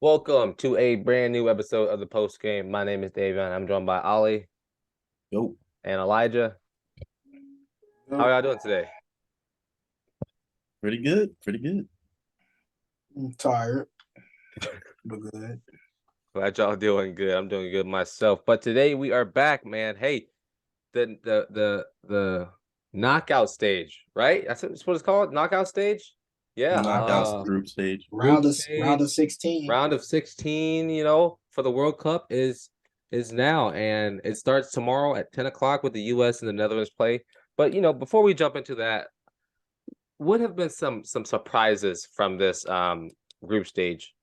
Welcome to a brand new episode of the post game. My name is Davion. I'm joined by Ollie Yo, and Elijah. How are y'all doing today? pretty good, pretty good. I'm tired, but good. Glad y'all doing good. I'm doing good myself. But today we are back, man. Hey, the knockout stage, right? That's what it's called. Knockout stage. Yeah. Knockouts group stage. Round of stage, 16. round of 16. For the World Cup is now, and it starts tomorrow at 10 o'clock with the U.S. and the Netherlands play. But before we jump into that, what have been some surprises from this group stage?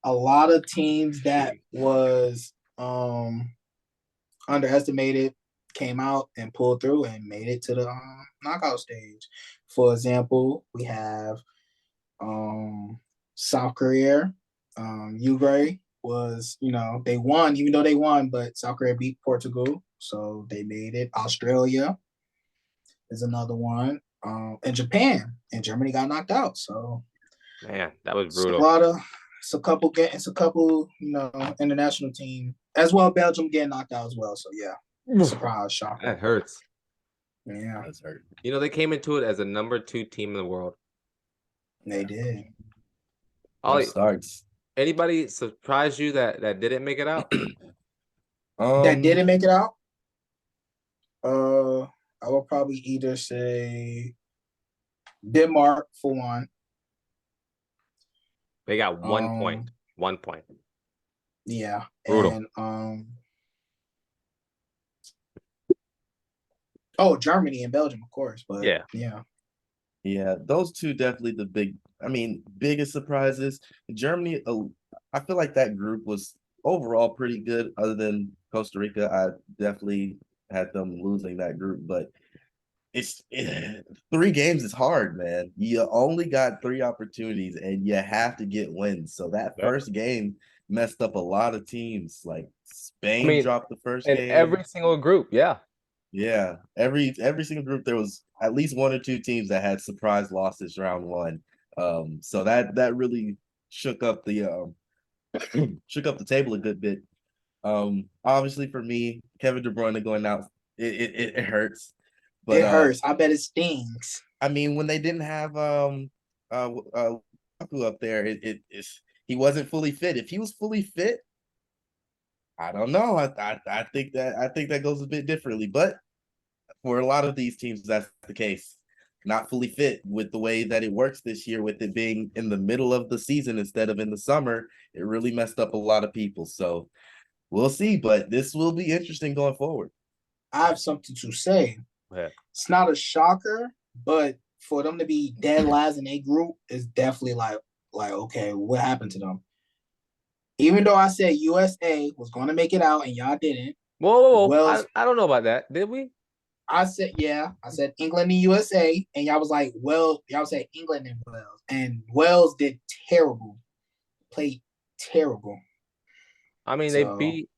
A lot of teams that was underestimated came out and pulled through and made it to the knockout stage. For example, we have South Korea. Uruguay was, they won, even though they won, but South Korea beat Portugal, so they made it. Australia is another one. And Japan and Germany got knocked out. So Man, that was it's brutal. it's a couple, international team as well. Belgium getting knocked out as well. So yeah, surprise, shocker. That hurts. Yeah, That's hurt. They came into it as a number 2 team in the world. they did. Ollie, Starts. anybody surprised you that didn't make it out? That didn't make it out. I will probably either say Denmark for one. They got 1 point. 1 point. Yeah. Brutal. And Germany and Belgium, of course. But yeah. Yeah, those two definitely biggest surprises. Germany, I feel like that group was overall pretty good, other than Costa Rica. I definitely had them losing that group, but 3 games is hard, man. You only got 3 opportunities and you have to get wins. So that first game messed up a lot of teams. Like Spain dropped the first in game. every single group, yeah. Yeah, every single group there was at least 1 or 2 teams that had surprise losses round 1. So that really shook up the shook up the table a good bit. Obviously for me, Kevin De Bruyne going out, it hurts. But it hurts. I bet it stings. I mean, when they didn't have Lukaku up there, he wasn't fully fit. If he was fully fit, I don't know. I think that goes a bit differently. But for a lot of these teams, that's the case. Not fully fit with the way that it works this year, with it being in the middle of the season instead of in the summer. It really messed up a lot of people. So we'll see. But this will be interesting going forward. I have something to say. Yeah. It's not a shocker, but for them to be dead last in a group is definitely like okay, what happened to them? Even though I said USA was going to make it out and y'all didn't. Whoa. I don't know about that. Did we? I said, yeah. I said England and USA, and y'all was like, well, y'all said England and Wales. And Wales did terrible. Played terrible. I mean, they beat...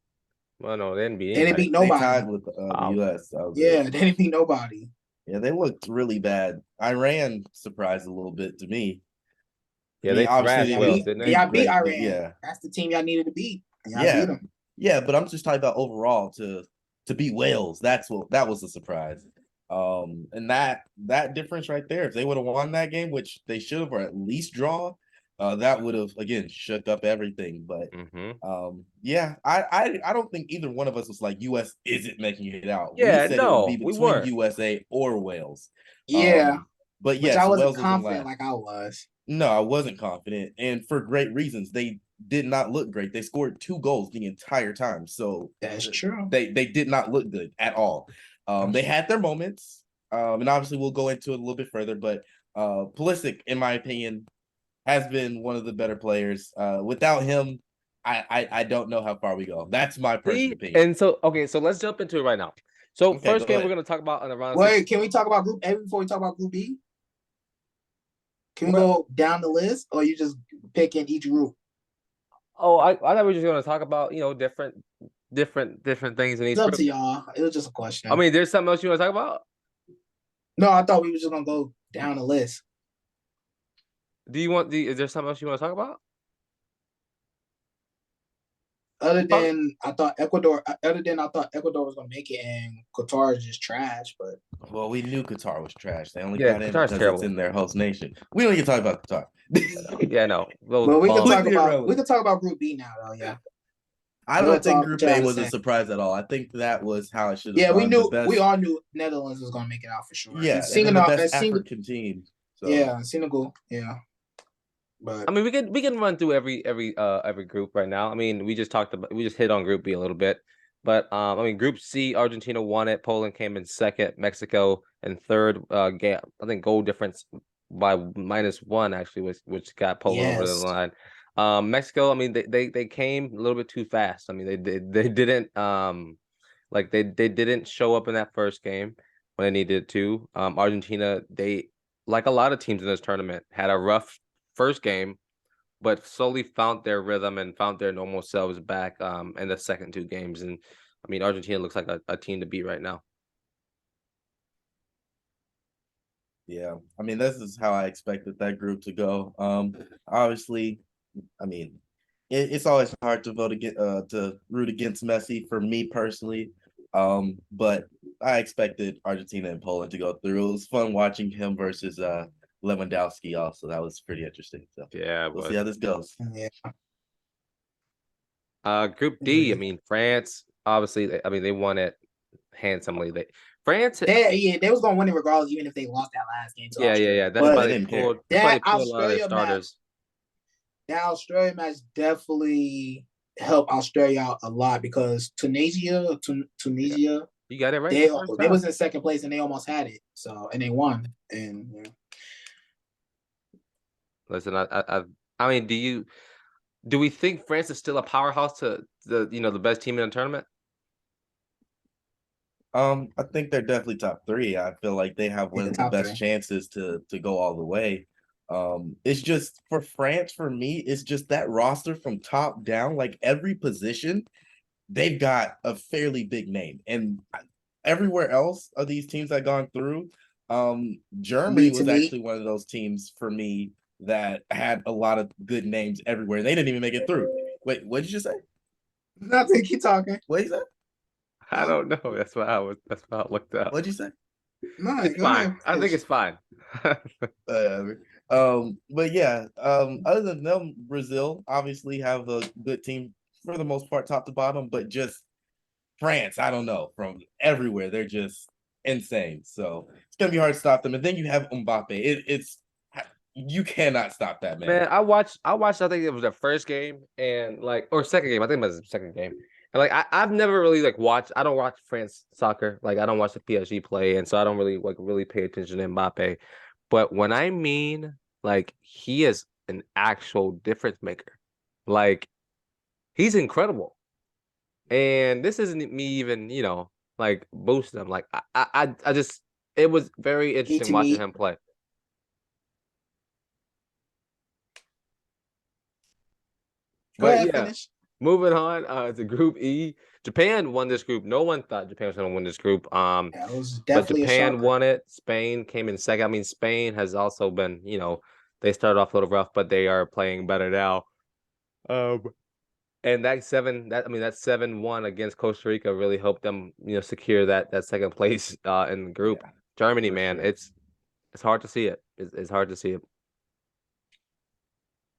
Well, no, they didn't beat anybody. They didn't beat nobody. They tied with the US. They didn't beat nobody. Yeah, they looked really bad. Iran surprised a little bit to me. Yeah, they thrashed Wales, didn't they? Y'all beat Iran. Yeah. That's the team y'all needed to beat. And y'all beat them. Yeah, but I'm just talking about overall to beat Wales. That was a surprise. And that difference right there, if they would have won that game, which they should have, or at least draw, that would have again shook up everything. But I don't think either one of us was like US isn't making it out. Yeah, we said it would be between USA or Wales. Yeah. But yes, I wasn't Wales confident like I was. No, I wasn't confident, and for great reasons. They did not look great. They scored 2 goals the entire time, so that's true. They did not look good at all. They had their moments, and obviously we'll go into it a little bit further. But Pulisic, in my opinion, has been one of the better players. Without him, I don't know how far we go. That's my personal opinion. And so let's jump into it right now. So first game we're going to talk about on the round. Wait, can we talk about Group A before we talk about Group B? Can we go down the list, or you just pick in each group? Oh, I thought we were just going to talk about different things in each. It's up to y'all. It was just a question. I mean, there's something else you want to talk about? No, I thought we were just going to go down the list. Is there something else you want to talk about? Other than I thought Ecuador was gonna make it, and Qatar is just trash. But Well, we knew Qatar was trash. They only Yeah, got in Qatar's because terrible. it's in their host nation. We don't even talk about Qatar. Yeah, no. Those we can bums. talk Completely about Group B now, though. Yeah, I we'll don't think talk Group what y'all A to was a say. surprise at all. I think that was how it should have Yeah, gone. The we best, all knew Netherlands was gonna make it out for sure. yeah, and then the best African team. So Yeah, Senegal. Yeah, but I mean, we can run through every group right now. I mean, we just hit on Group B a little bit, but I mean, Group C, Argentina won it. Poland came in second. Mexico in third. I think goal difference by -1 actually, which got Poland over the yes, line. Mexico, I mean, they came a little bit too fast. I mean, they didn't like they didn't show up in that first game when they needed to. Argentina, they like a lot of teams in this tournament had a rough first game, but slowly found their rhythm and found their normal selves back in the second two games. And I mean, Argentina looks like a team to beat right now. yeah, I mean, this is how I expected that group to go. Obviously, I mean, it's always hard to to root against Messi for me personally. But I expected Argentina and Poland to go through. It was fun watching him versus Lewandowski. Also, that was pretty interesting. So Yeah, we'll but see how this goes. yeah, Group D, I mean, France, obviously, I mean, they won it handsomely. France, they was gonna win it regardless, even if they lost that last game to Australia. yeah. That's Yeah, why they But they didn't care. pulled. That's why they that pulled a lot of their Australia match, starters. that Australia match definitely helped Australia out a lot because Tunisia, Yeah, you got it right they the first they time. was in second place and they almost had it. So and they won. And yeah. Listen, I mean, do we think France is still a powerhouse to the best team in the tournament? I think they're definitely top three. I feel like they have one Yeah, of the top best three. chances to go all the way. It's just for France, for me, it's just that roster from top down, like every position, they've got a fairly big name. And everywhere else of these teams that gone through, Germany Meet to was meet. actually one of those teams for me that had a lot of good names everywhere. They didn't even make it through. Wait, what did you say? Nothing. Keep talking. What did you say? I don't know. That's how it looked up. What'd you say? No, It's go fine. ahead. I think it's fine. But yeah, other than them, Brazil obviously have a good team for the most part, top to bottom, but just France, I don't know, from everywhere, they're just insane. So it's gonna be hard to stop them. And then you have Mbappe. It's you cannot stop that man. Man, I think it was the first game and or second game. I think it was the second game. And I've never really watched. I don't watch France soccer. Like I don't watch the PSG play, and so I don't really pay attention to Mbappe. But when I mean he is an actual difference maker. Like he's incredible. And this isn't me even boosting him. Like I just it was very Meet interesting to watching meet. him play. Go But ahead, yeah. finish. Moving on to Group E. Japan won this group. No one thought Japan was going to win this group. Yeah, it was But definitely a Japan shocker. won it. Spain came in second. I mean, Spain has also been, they started off a little rough, but they are playing better now. And that 7-1 against Costa Rica really helped them, secure that second place in the group. Yeah, Germany, for man, sure. it's hard to see it. It's hard to see it.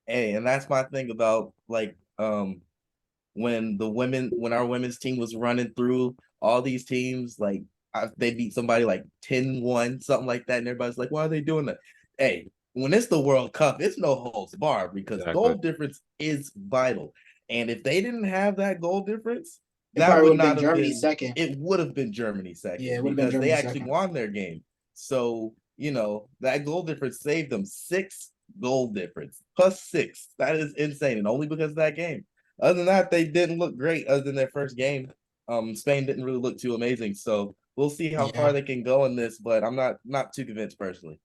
Hey, and that's my thing about when our women's team was running through all these teams, they beat somebody like 10-1, something like that, and everybody's like, why are they doing that? Hey, when it's the World Cup, it's no holds barred because Exactly. goal difference is vital. And if they didn't have that goal difference, It that probably would would have been not have Germany been second. it would have been Germany second Yeah, it would have been because they Germany actually second. won their game. So, that goal difference saved them 6 goal difference +6. That is insane. And only because of that game. Other than that, they didn't look great other than their first game. Spain didn't really look too amazing. So we'll see how far Yeah. they can go in this, but I'm not too convinced personally.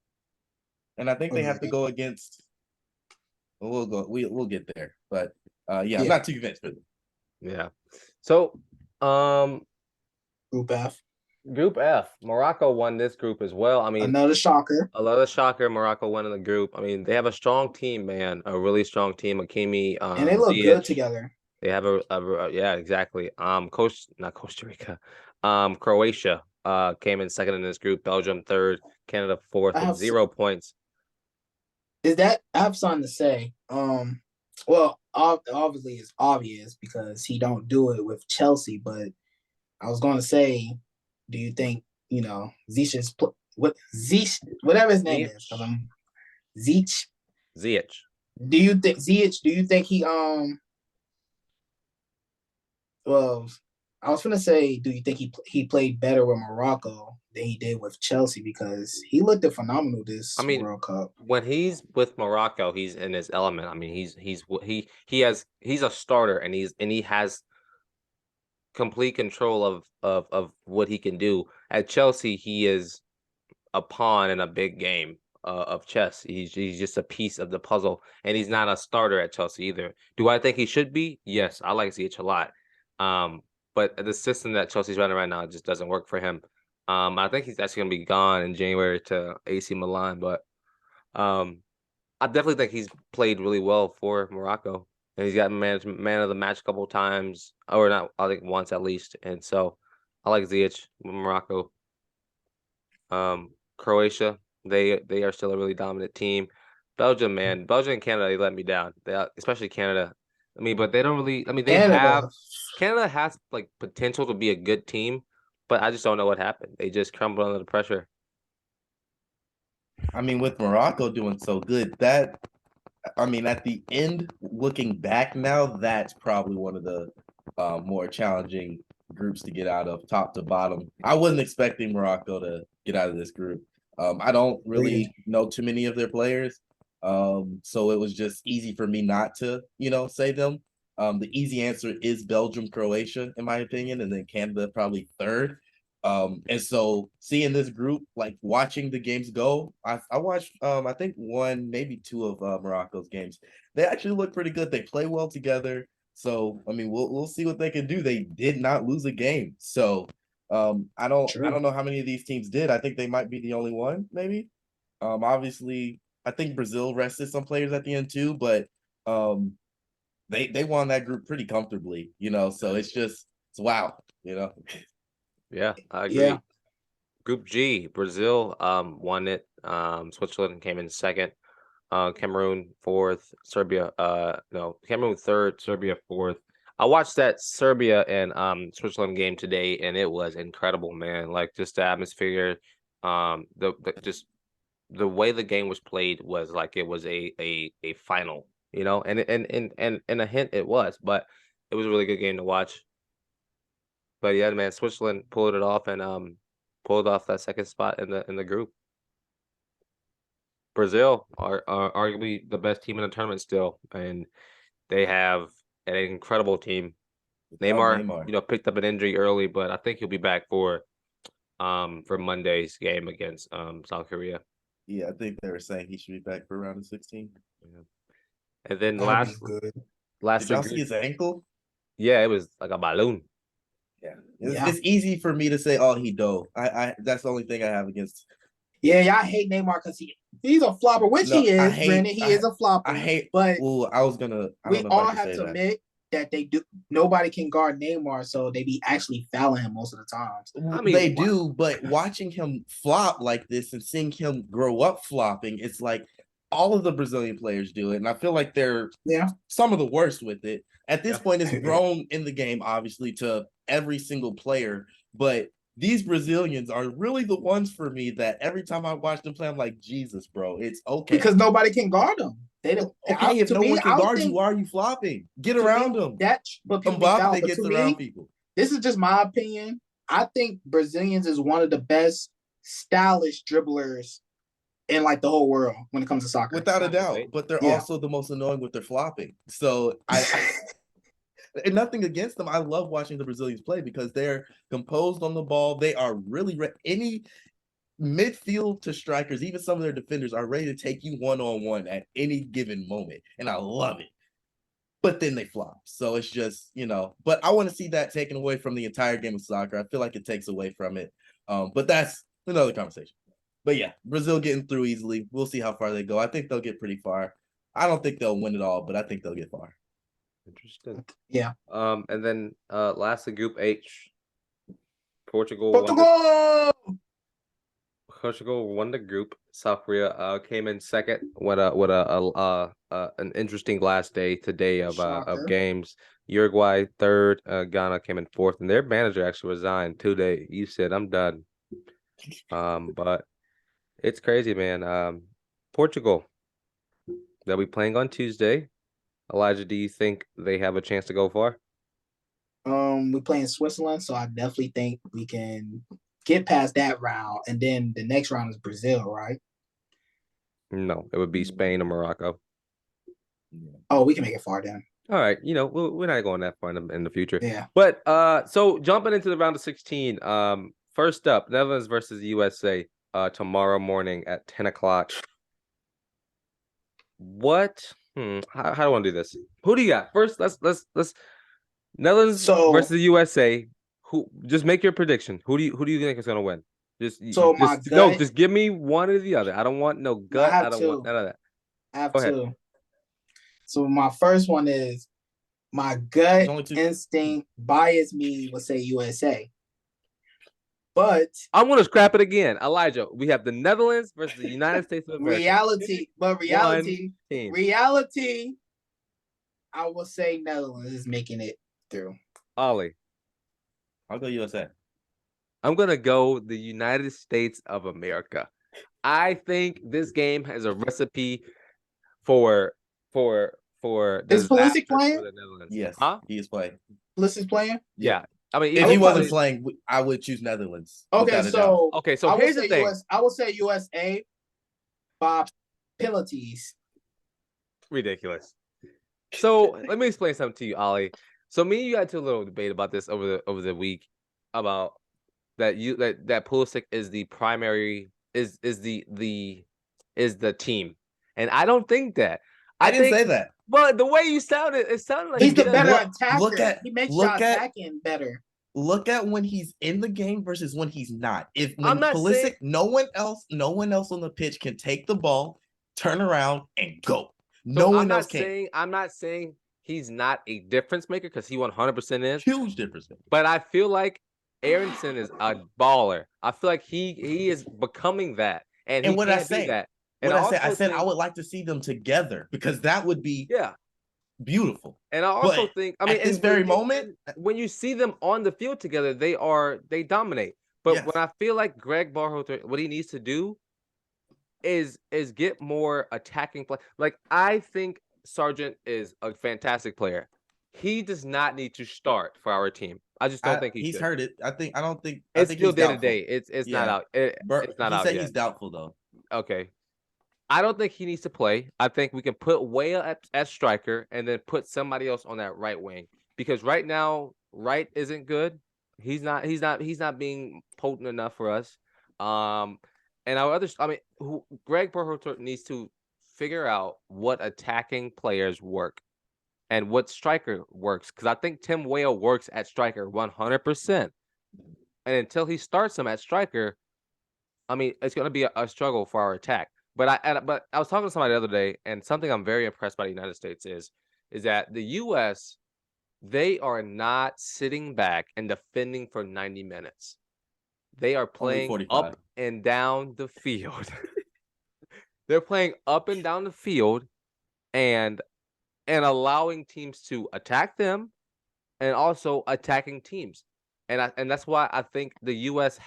And I think they have to go against we'll get there. But yeah, I'm Yeah. not too convinced for them. Yeah. So, Group F. Group F, Morocco won this group as well. I mean, Another shocker. another shocker, Morocco won in the group. I mean, they have a strong team, man, a really strong team. Hakimi, And they look good Ziyech. together. They have yeah, exactly. Not Costa Rica, Croatia came in second in this group. Belgium third, Canada fourth I with have 0 points. I have something to say. Well, obviously it's obvious because he don't do it with Chelsea. But I was going to say, do you think Ziyech's whatever his name is? Because I'm Ziyech. Ziyech. Do you think Ziyech? Do you think he Well, I was gonna say, do you think he played better with Morocco than he did with Chelsea? Because he looked phenomenal this I mean, World Cup. when he's with Morocco, he's in his element. I mean, he's a starter, and he has complete control of what he can do. At Chelsea, he is a pawn in a big game of chess. He's just a piece of the puzzle, and he's not a starter at Chelsea either. Do I think he should be? Yes, I like Ziyech a lot. But the system that Chelsea's running right now just doesn't work for him. I think he's actually gonna be gone in January to AC Milan, but um, I definitely think he's played really well for Morocco, and he's got man of the match a couple of times, or not, I think once at least. And so I like Ziyech with Morocco. Croatia, they are still a really dominant team. Belgium, man, Belgium and Canada, they let me down. Especially Canada. I mean, but they don't really. I mean, Canada. Canada has like potential to be a good team, but I just don't know what happened. They just crumbled under the pressure. I mean, with Morocco doing so good, I mean, at the end, looking back now, that's probably one of the more challenging groups to get out of, top to bottom. I wasn't expecting Morocco to get out of this group. I don't really know too many of their players, so it was just easy for me not to, say them. The easy answer is Belgium, Croatia, in my opinion, and then Canada probably third. And so seeing this group, like watching the games go, I watched I think one, maybe two of Morocco's games. They actually look pretty good. They play well together. So I mean we'll see what they can do. They did not lose a game. So I don't know how many of these teams did. I think they might be the only one, maybe. Obviously I think Brazil rested some players at the end too, but they won that group pretty comfortably, so it's wow, Yeah, I agree. Yeah. Group G, Brazil won it. Switzerland came in second. Cameroon fourth. Serbia no, Cameroon third. Serbia fourth. I watched that Serbia and Switzerland game today, and it was incredible, man. Like just the atmosphere, just the way the game was played was like it was a final, and a hint it was, but it was a really good game to watch. But yeah, man, Switzerland pulled it off and pulled off that second spot in the group. Brazil are arguably the best team in the tournament still, and they have an incredible team. Neymar, picked up an injury early, but I think he'll be back for Monday's game against South Korea. Yeah, I think they were saying he should be back for round of 16. Yeah. And then That'd be good. Did y'all see his ankle? Yeah, it was like a balloon. Yeah. It's easy for me to say, oh, he dove. I that's the only thing I have against. Yeah, y'all hate Neymar because he's a flopper, which he is. Granted, he is a flopper. But well, I was gonna. We all have to admit that they do. Nobody can guard Neymar, so they be actually fouling him most of the times. I mean, they do, but watching him flop like this and seeing him grow up flopping, it's like all of the Brazilian players do it, and I feel like they're some of the worst with it. At this point, it's grown in the game, obviously, to every single player, but these Brazilians are really the ones for me that every time I watch them play, I'm like, Jesus, bro, it's okay. Because nobody can guard them. They don't. Okay, if no one can guard you, why are you flopping? Get around them. But Mbappe gets around people. This is just my opinion. I think Brazilians is one of the best stylish dribblers in like the whole world when it comes to soccer. Without a doubt. But they're also the most annoying with their flopping. So and nothing against them. I love watching the Brazilians play because they're composed on the ball. They are really any midfield to strikers, even some of their defenders are ready to take you one-on-one at any given moment. And I love it. But then they flop. So it's just, but I want to see that taken away from the entire game of soccer. I feel like it takes away from it. But that's another conversation. But yeah, Brazil getting through easily. We'll see how far they go. I think they'll get pretty far. I don't think they'll win it all, but I think they'll get far. Interesting. Yeah. And then lastly, Group H. Portugal won the group. South Korea came in second with an interesting last day today of Shocker. games. Uruguay third, Ghana came in fourth, and their manager actually resigned today. You said I'm done. But it's crazy, man. Portugal, they'll be playing on Tuesday. Elijah, do you think they have a chance to go far? We play in Switzerland, so I definitely think we can get past that round, and then the next round is Brazil, right? No, it would be Spain or Morocco. Oh, we can make it far then. All right, we're not going that far in the future. Yeah. But so jumping into the round of 16, first up, Netherlands versus USA, tomorrow morning at 10 o'clock. What? How do I want to do this? Who do you got? First, let's Netherlands versus the USA. Who? Just make your prediction. Who do you think is gonna win? Just give me one or the other. I don't want no gut. I don't want none of that. I have two. So my first one is my gut instinct bias me would say USA. But I'm gonna scrap it again. Elijah, we have the Netherlands versus the United States of America. Reality, I will say Netherlands is making it through. Ollie. I'll go USA. I'm gonna go the United States of America. I think this game has a recipe for is Pulisic playing? Yes, he is playing. Pulisic playing? Yeah. I mean, if he wasn't playing, I would choose Netherlands. Okay, so here's the thing. I will say USA by penalties. Ridiculous. So let me explain something to you, Ollie. So me and you got to a little debate about this over the week about that Pulisic is the primary is the team, and I don't think that. I didn't say that. But the way you sounded, it sounded like he's the better attacker. He makes y'all attacking better. Look at when he's in the game versus when he's not. I'm not Pulisic, saying... no one else on the pitch can take the ball, turn around, and go. No one else can. I'm not saying he's not a difference maker because he 100% is. Huge difference maker. But I feel like Aronson is a baller. I feel like he is becoming that, and he what can't I say be that. And I said I would like to see them together because that would be beautiful. And I also think, I mean, at this very moment, when you see them on the field together, they dominate. But when I feel like Greg Berhalter, what he needs to do is get more attacking play. Like, I think Sargent is a fantastic player. He does not need to start for our team. I just don't think he's heard it. I don't think it's still day to day. It's not out. It's not out yet. He's doubtful though. Okay. I don't think he needs to play. I think we can put Weah at striker and then put somebody else on that right wing. Because right now, right isn't good. He's not being potent enough for us. And our other, Greg Berhalter needs to figure out what attacking players work and what striker works. Because I think Tim Weah works at striker 100%. And until he starts him at striker, it's going to be a struggle for our attack. But I was talking to somebody the other day, and something I'm very impressed by the United States is that the U.S., they are not sitting back and defending for 90 minutes. They are playing up and down the field. They're playing up and down the field and allowing teams to attack them and also attacking teams. And that's why I think the U.S.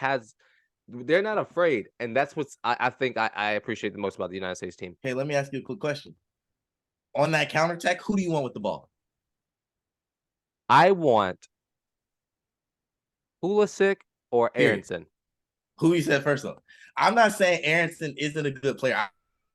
they're not afraid, and that's what I think I appreciate the most about the United States team. Hey, let me ask you a quick question. On that counterattack, who do you want with the ball? I want Pulisic or Aronson. Who you said first, though? I'm not saying Aronson isn't a good player.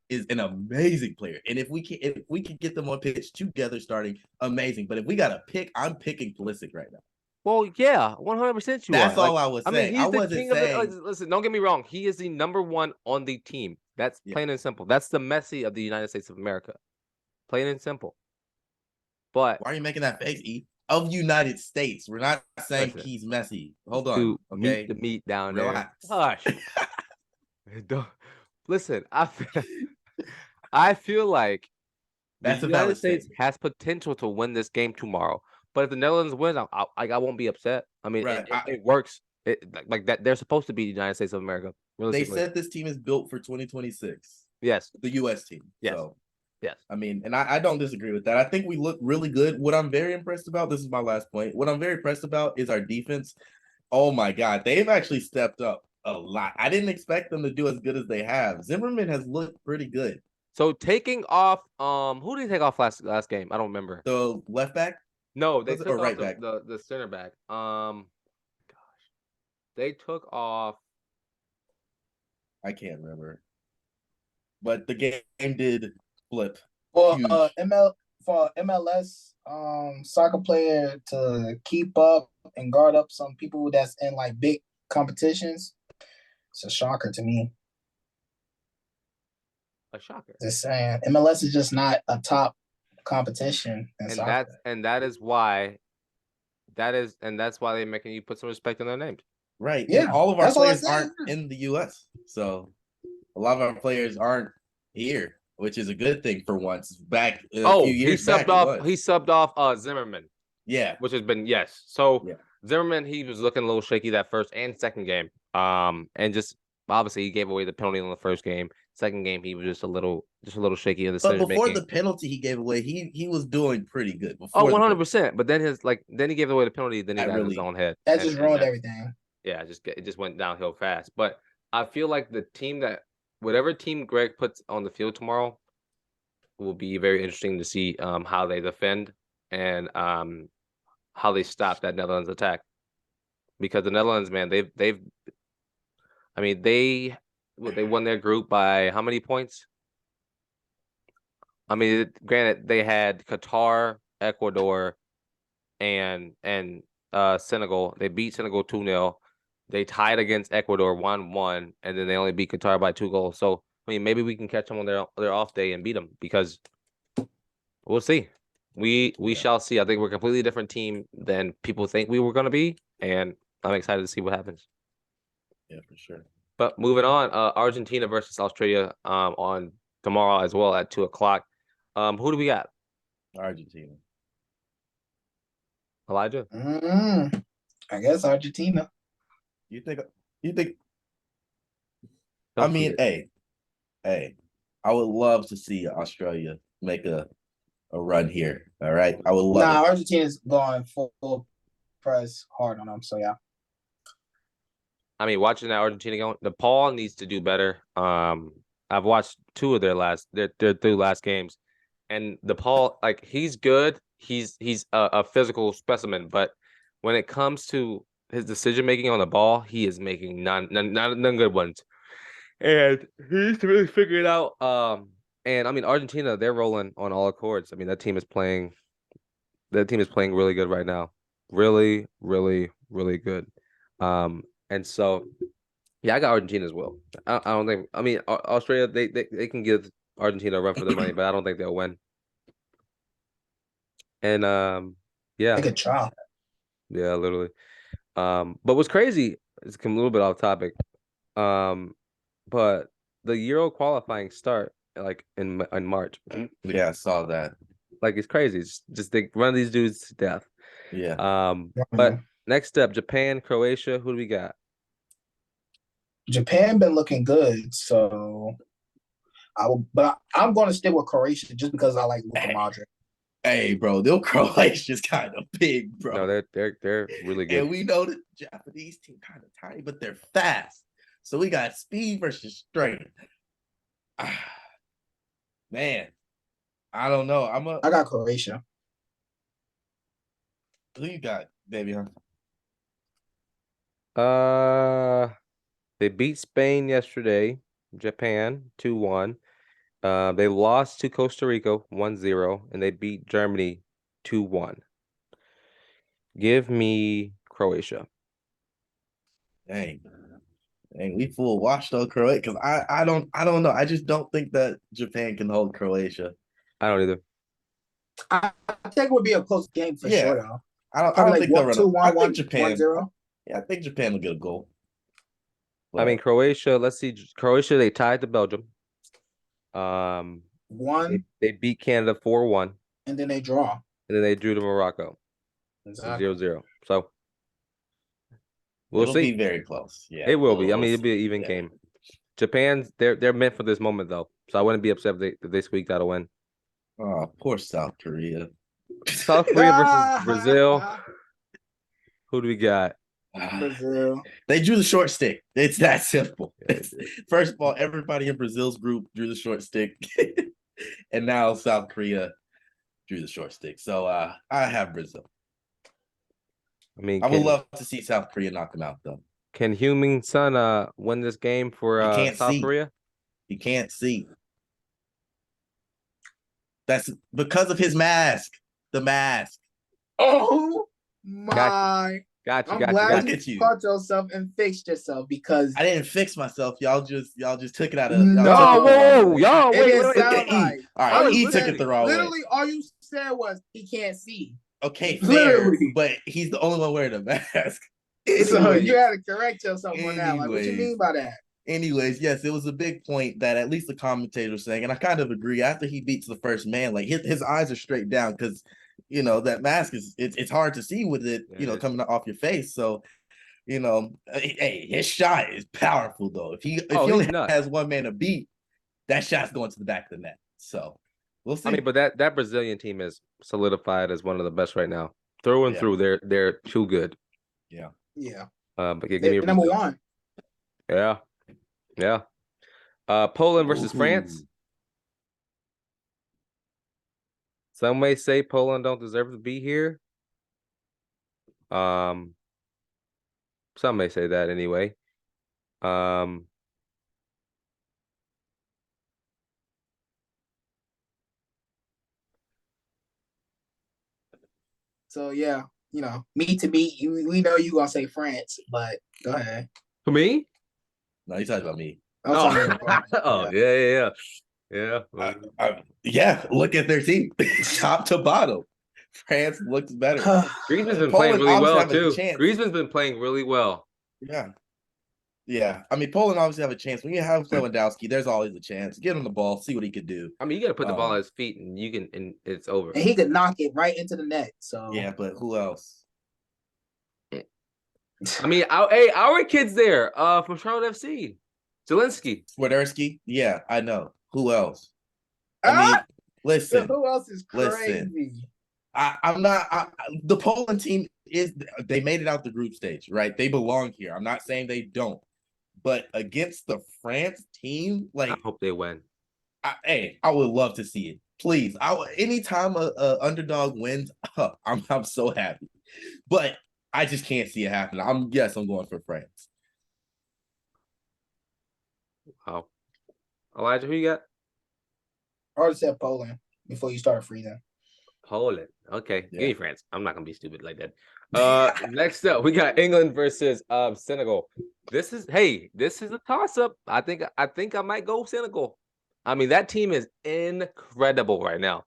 Is an amazing player, and if we can get them on pitch together starting, amazing. But if we got to pick, I'm picking Pulisic right now. Well, yeah, 100%. That's all I was saying. He's the king of it. Listen, don't get me wrong. He is the number one on the team. That's plain and simple. That's the Messi of the United States of America. Plain and simple. But why are you making that face, E? of United States. We're not saying Listen, he's Messi. Hold on, to okay? meet the meat down Relax. there. Hush. Don't listen. I feel like the That's a United valid States statement. has potential to win this game tomorrow. But if the Netherlands win, I won't be upset. I mean, Right. it works. Like that. They're supposed to be the United States of America, They realistically. said this team is built for 2026. Yes. The US team. Yes. So Yes. I mean, and I don't disagree with that. I think we look really good. What I'm very impressed about, this is my last point. What I'm very impressed about is our defense. Oh my God, they've actually stepped up a lot. I didn't expect them to do as good as they have. Zimmerman has looked pretty good. So taking off, who did he take off last game? I don't remember. The left back? No, they took or off right back? the center back. Gosh, they took off. I can't remember. But the game did flip. For Huge. MLS soccer player to keep up and guard up some people that's in like big competitions, it's a shocker to me. A shocker. Just saying, MLS is just not a top competition in soccer. That's why they're making you put some respect on their names. Right. Yeah, And all of our that's all I'm players aren't saying. in the US. So a lot of our players aren't here, which is a good thing for once. Back a few years back, he subbed off Zimmerman. Yeah. Which has been yes. So Yeah. Zimmerman, he was looking a little shaky that first and second game. And just obviously he gave away the penalty in the first game. Second game, he was just a little shaky in the But decision before making. the penalty he gave away, he was doing pretty good. Oh, Before 100%. But then then he gave away the penalty, then he got in his own head. That just ruined everything. Yeah, it just went downhill fast. But I feel like whatever team Greg puts on the field tomorrow will be very interesting to see how they defend and how they stop that Netherlands attack. Because the Netherlands, man, they won their group by how many points? I mean, granted, they had Qatar, Ecuador, and Senegal. They beat Senegal 2-0. They tied against Ecuador 1-1, and then they only beat Qatar by 2 goals. So I mean, maybe we can catch them on their off day and beat them because we'll see. We shall see. I think we're a completely different team than people think we were going to be, and I'm excited to see what happens. Yeah, for sure. But moving on, Argentina versus Australia on tomorrow as well at 2:00. Who do we got? Argentina. Elijah? I guess Argentina. You think I mean, hey, I would love to see Australia make a run here. All right. I would love it. Argentina's going full press hard on them. So yeah. I mean, watching that Argentina going, DePaul needs to do better. I've watched 2 of their 3 last games, and DePaul, like, he's good. He's a physical specimen, but when it comes to his decision making on the ball, he is making none good ones, and he needs to really figure it out. And I mean, Argentina, they're rolling on all accords. I mean, that team is playing really good right now, really, really, really good. And so, yeah, I got Argentina as well. I don't think. I mean, Australia, they can give Argentina a run for their money, but I don't think they'll win. And yeah, They could try. yeah, literally. But what's crazy is a little bit off topic. But the Euro qualifying start like in March. Yeah, I saw that. Like, it's crazy. It's just they run these dudes to death. Yeah. But next up, Japan, Croatia. Who do we got? Japan been looking good, so but I'm going to stick with Croatia just because I like Luka Modric. Hey, bro, their Croatia's kind of big, bro. No, they're really good. And we know the Japanese team kind of tiny, but they're fast. So we got speed versus strength. Man, I don't know. I got Croatia. Who you got, Davion? They beat Spain yesterday, Japan 2-1. They lost to Costa Rica 1-0, and they beat Germany 2-1. Give me Croatia. Dang, we full washed on Croatia because I don't know. I just don't think that Japan can hold Croatia. I don't either. I think it would be a close game for sure, though. I don't Probably like think they'll run up. 1-2, I 1-1, think Japan. 1-0. Yeah, I think Japan will get a goal. I mean, Croatia. Let's see, Croatia. They tied to Belgium. One, They beat Canada 4-1, and then they draw. and then they drew to Morocco Exactly. 0-0. So we'll It'll see. be very close. Yeah, It will be. I we'll mean, it'll see. be an even Yeah. game. Japan's they're meant for this moment though, so I wouldn't be upset if they squeaked out a win. Oh, poor South Korea. South Korea versus Brazil. Who do we got? Brazil. They drew the short stick. It's that simple. First of all, everybody in Brazil's group drew the short stick. And now South Korea drew the short stick. So I have Brazil. I mean, I would love to see South Korea knock them out, though. Can Heung-min Son win this game for He can't South see. Korea? He can't see. That's because of his mask. The mask. Oh my! Got I'm you. glad Look at you you. caught yourself and fixed yourself because I didn't fix myself. Y'all just took it out of. No. Y'all took it the wrong whoa, way. y'all, it wait, didn't wait, Look sound at E. right. All All right, you E took said- it the wrong way. Literally, all you said was he can't see. Okay, fair, Literally. but he's the only one wearing a mask. So Anyways, you had to correct yourself on that. Like, what you Anyways. mean by that? anyways, yes, it was a big point that at least the commentator was saying, and I kind of agree. After he beats the first man, like his eyes are straight down because that mask it's hard to see with it, coming off your face. So, hey, his shot is powerful though. If he only has one man to beat, that shot's going to the back of the net. So we'll see. I mean, but that Brazilian team is solidified as one of the best right now. Through and through, they're too good. Yeah. Yeah. But give me number one. Yeah. Yeah. Poland versus France. Some may say Poland don't deserve to be here. Some may say that anyway. So yeah, me to beat you. We know you gonna say France, but go ahead. For me? No, you're talking about me. Yeah. Yeah, look at their team, top to bottom. France looks better. Griezmann's been playing really well too. Griezmann's been playing really well. Yeah. I mean, Poland obviously have a chance. When you have Lewandowski, there's always a chance. Get him the ball, see what he could do. I mean, you got to put the ball at his feet, and it's over. And he could knock it right into the net. So yeah, but who else? I mean, our kid's there. From Charlotte FC, Zelensky, Swiderski. Yeah, I know. Who else? I mean, listen. Who else is crazy? Listen, I'm not. The Poland team they made it out the group stage, right? They belong here. I'm not saying they don't, but against the France team, like I hope they win. I would love to see it. Please, anytime a underdog wins, I'm so happy. But I just can't see it happen. I'm going for France. Wow, Elijah, who you got? I already said Poland before you started freezing. Poland. Okay, give me France. I'm not gonna be stupid like that. Next up, we got England versus Senegal. This is a toss-up. I think I might go Senegal. I mean, that team is incredible right now.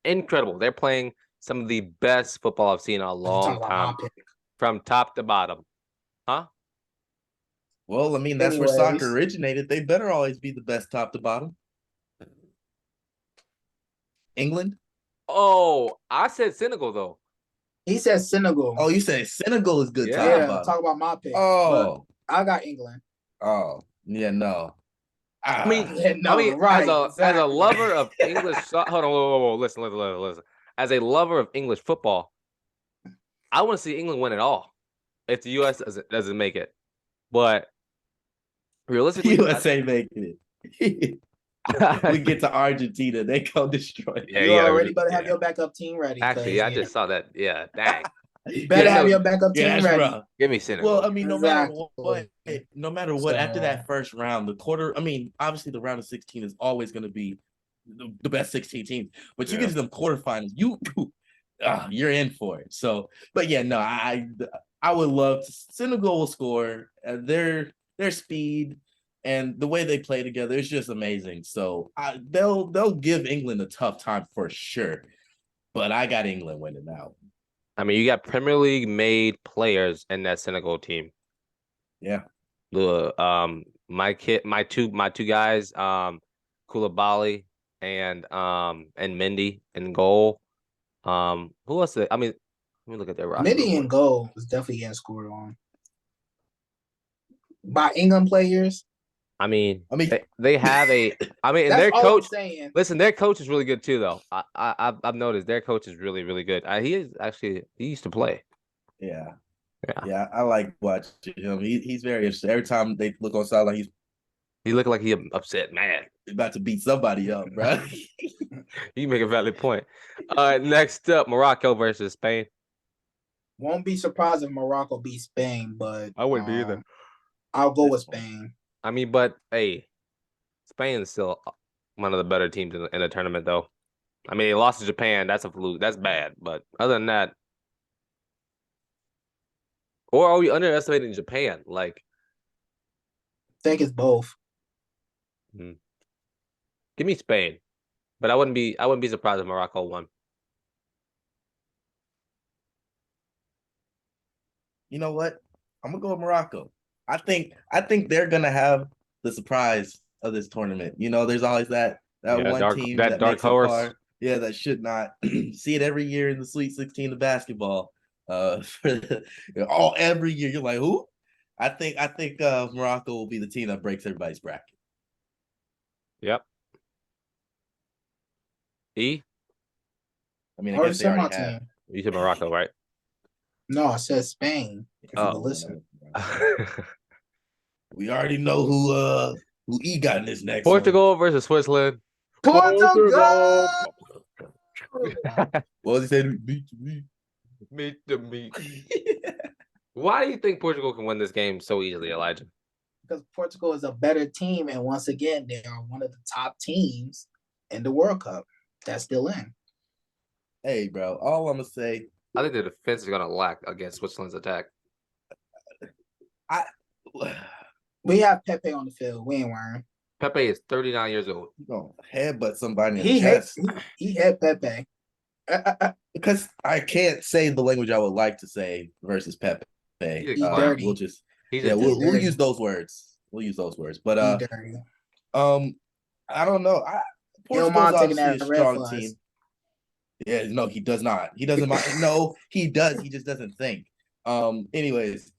Incredible. They're playing some of the best football I've seen in a long time, from top to bottom. Huh? Well, I mean, that's where soccer originated. They better always be the best top to bottom. England? Oh, I said Senegal though. He said Senegal. Oh, you said Senegal is good. Yeah, talk about my pick. Oh, I got England. Oh, yeah, no. I mean, right, as a lover of English, hold on, whoa, listen. As a lover of English football, I want to see England win it all. If the U.S. doesn't make it, but realistically, USA making it. We get to Argentina, they go destroy. You already better have your backup team ready. Actually, I just saw that. Yeah, dang. Better have your backup team ready. Rough. Give me Senegal. Well, I mean, no matter what, after that first round, obviously the round of 16 is always going to be the best 16 teams. But you get to them quarterfinals, you're in for it. So, but yeah, no, I would love to. Senegal will score. Their speed and the way they play together is just amazing. So they'll give England a tough time for sure. But I got England winning out. I mean, you got Premier League made players in that Senegal team. Yeah. My two guys, Koulibaly and Mendy in goal. Who else? I mean, let me look at their roster real Midi and quick. goal was definitely getting scored on by England players. I mean, I mean, they have a. I mean, and That's their all I'm coach. saying. Listen, their coach is really good too, though. I've noticed their coach is really really good. He used to play. yeah. Yeah, Yeah, I like watching him. He's very interesting. Every time they look on sideline, he's he looked like he upset man. about to beat somebody up, bro. You make a valid point. Next up, Morocco versus Spain. Won't be surprised if Morocco beats Spain, but I wouldn't be either. I'll go with This one. Spain. I mean, but hey, Spain is still one of the better teams in the tournament, though. I mean, they lost to Japan. That's a fluke. That's bad. But other than that, or are we underestimating Japan? Like, I think it's both. give me Spain, but I wouldn't be surprised if Morocco won. You know what? I'm gonna go with Morocco. I think they're gonna have the surprise of this tournament. You know, there's always that one team that dark makes it horse. far. Yeah, that should not see it every year in the Sweet 16 of basketball. Every year you're like, who? I think Morocco will be the team that breaks everybody's bracket. Yep. I mean, I Already guess they said my already have. team. You said Morocco, right? No, I said Spain. If you Oh. could listen. We already know who E got in this next Portugal versus Switzerland. Portugal! Well, they said me. Meet the meat. Why do you think Portugal can win this game so easily, Elijah? Because Portugal is a better team, and once again, they are one of the top teams in the World Cup that's still in. Hey, bro, all I'm gonna say, I think the defense is gonna lack against Switzerland's attack. We have Pepe on the field. We ain't worrying. Pepe is 39 years old. gonna headbutt somebody in He the chest hit Pepe. because I can't say the language I would like to say versus Pepe. He's dirty. We'll just He's we'll dirty. use those words. We'll use those words. But He dirty. I don't know. He don't Portugal's mind taking obviously a that red strong for us. team. Yeah, no, he does not. He doesn't mind. No, he does. He just doesn't think. Anyways,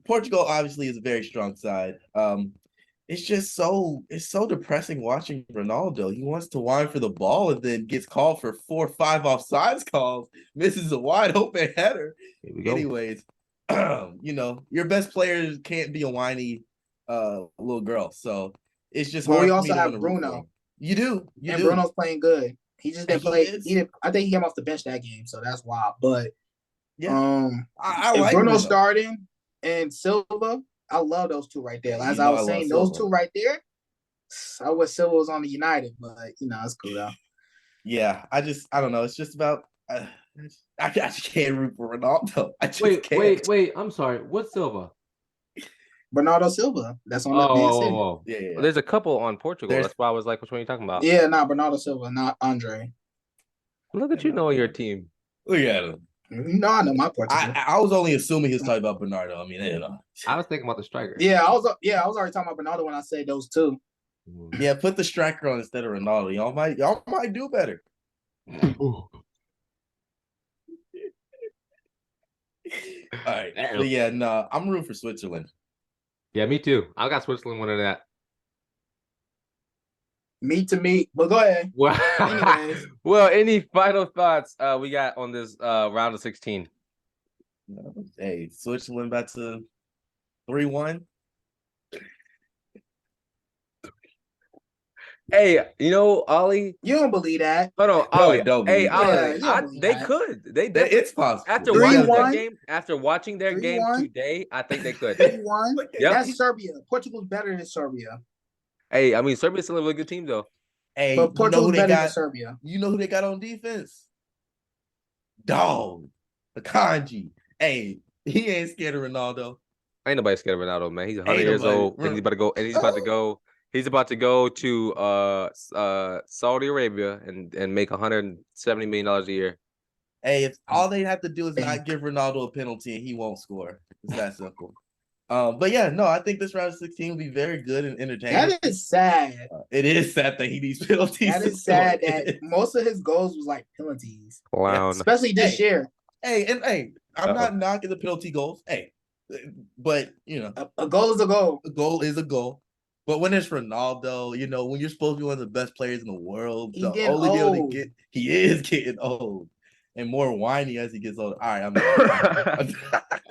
Portugal obviously is a very strong side. It's so depressing watching Ronaldo. He wants to whine for the ball and then gets called for 4 or 5 offsides calls, misses a wide open header. Here we go. Anyways, you know, your best players can't be a whiny little girl. So it's just But hard we for also me to have wanna root for Bruno. him. You do. And Bruno's playing good. He just didn't He play. is. I think he came off the bench that game, so that's why. But Yeah. I if like Bruno Bruno. starting and Silva, I love those two right there. As I was saying, those two right there. I wish Silva was on the United, but you know, it's cool though. Yeah, I don't know. It's just about I just can't root for Ronaldo. I just can't. Wait. I'm sorry. What's Silva? Bernardo Silva. That's on the Man City. Yeah. Well, there's a couple on Portugal. There's- That's why I was like, which one are you talking about? Yeah, not Bernardo Silva, not Andre. Look at you knowing your team. Look at him. No, I know my Portugal. I was only assuming he was talking about Bernardo. I mean, you know. I was thinking about the striker. Yeah, I was already talking about Bernardo when I said those two. Yeah, put the striker on instead of Ronaldo. Y'all might do better. All right. But yeah, no, I'm rooting for Switzerland. Yeah, me too. I got Switzerland winning that. Meat to meat, but go ahead. Well, Anyways. well, any final thoughts we got on this round of 16? Hey, Switzerland back to 3-1. Hey, you know, Ollie. You don't believe that. No, No, Ollie. I don't Hey, believe that. Ollie. Yeah, you don't believe They that. could. They It's possible. after 3-1? watching their game. After watching their game 3-1? today, I think they could. 3-1. Yep. That's Serbia. Portugal's better than Serbia. Hey, I mean, Serbia's still a really good team, though. Hey, But you know Portugal's who they better than got? Serbia. You know who they got on defense? Dog. Akanji. Hey, he ain't scared of Ronaldo. Ain't nobody scared of Ronaldo, man. He's 100 Ain't years nobody. old, and he's about to go. And he's about to go. He's about to go to Saudi Arabia and make $170 million a year. Hey, if all they have to do is not give Ronaldo a penalty and he won't score. It's that simple. But yeah, no, I think this round of 16 will be very good and entertaining. That is sad. It is sad that he needs penalties. That is sad that most of his goals was like penalties. Clown. Especially this year. Hey, I'm not knocking the penalty goals. Hey, but you know, a goal is a goal. A goal is a goal. But when it's Ronaldo, you know, when you're supposed to be one of the best players in the world, he is getting old. And more whiny as he gets older. All right, I'm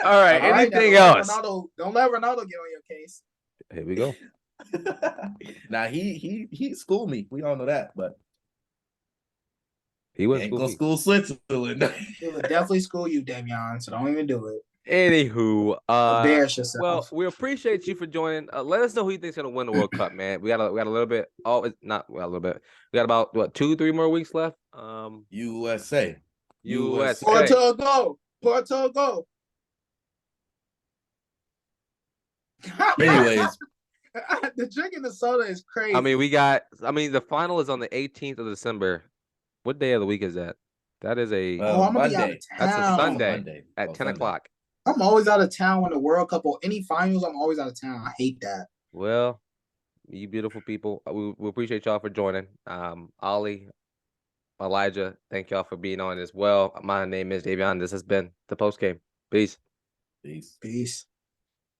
all right. Anything else? Don't let Ronaldo get on your case. Here we go. Now he schooled me. We all know that, but he ain't gonna school Switzerland. He will definitely school you, Davion. So don't even do it. Anywho, embarrass yourself. Well, we appreciate you for joining. Let us know who you think's gonna win the World Cup, man. We got a little bit. Oh, it's not well, a little bit. We got about 2-3 more weeks left. USA. Portugal. Anyways, the drinking the soda is crazy. I mean, the final is on the 18th of December. What day of the week is that? That is a I'm gonna be out of town. That's a Sunday at 10 o'clock. I'm always out of town when the World Cup or any finals. I'm always out of town. I hate that. Well, you beautiful people, we appreciate y'all for joining. Ollie, Elijah, thank y'all for being on as well. My name is Davion. This has been the post game. Peace. Peace.